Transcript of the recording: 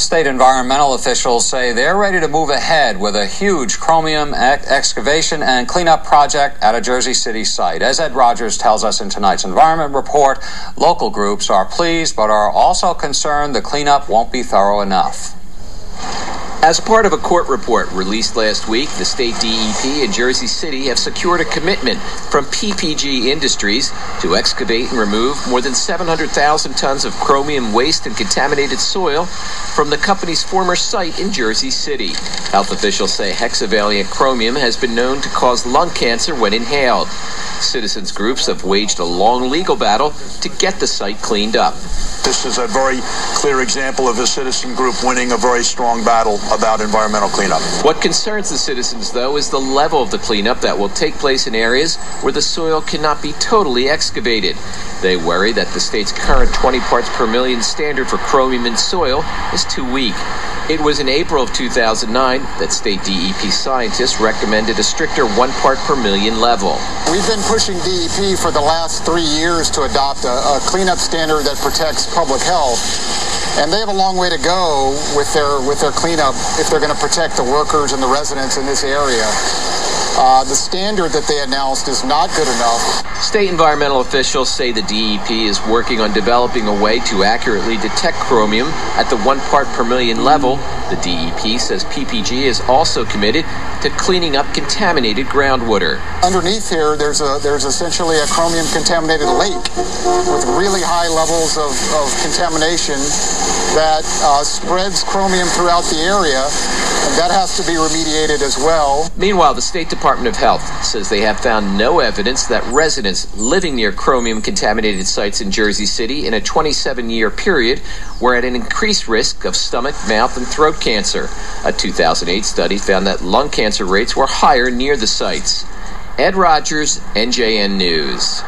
State environmental officials say they're ready to move ahead with a huge chromium excavation and cleanup project at a Jersey City site. As Ed Rogers tells us in tonight's Environment Report, local groups are pleased but are also concerned the cleanup won't be thorough enough. As part of a court report released last week, the state DEP and Jersey City have secured a commitment from PPG Industries to excavate and remove more than 700,000 tons of chromium waste and contaminated soil from the company's former site in Jersey City. Health officials say hexavalent chromium has been known to cause lung cancer when inhaled. Citizens groups have waged a long legal battle to get the site cleaned up. This is a very clear example of a citizen group winning a very strong battle about environmental cleanup. What concerns the citizens, though, is the level of the cleanup that will take place in areas where the soil cannot be totally excavated. They worry that the state's current 20 parts per million standard for chromium in soil is too weak. It was in April of 2009 that state DEP scientists recommended a stricter 1 part per million level. We've been pushing DEP for the last 3 years to adopt a cleanup standard that protects public health. And they have a long way to go with their cleanup if they're going to protect the workers and the residents in this area. The standard that they announced is not good enough. State environmental officials say the DEP is working on developing a way to accurately detect chromium at the 1 part per million level. The DEP says PPG is also committed to cleaning up contaminated groundwater. Underneath here, there's essentially a chromium-contaminated lake with really high levels of contamination that spreads chromium throughout the area, and that has to be remediated as well. Meanwhile, the State Department of Health says they have found no evidence that residents living near chromium-contaminated sites in Jersey City in a 27-year period were at an increased risk of stomach, mouth, and throat cancer. A 2008 study found that lung cancer rates were higher near the sites. Ed Rogers, NJN News.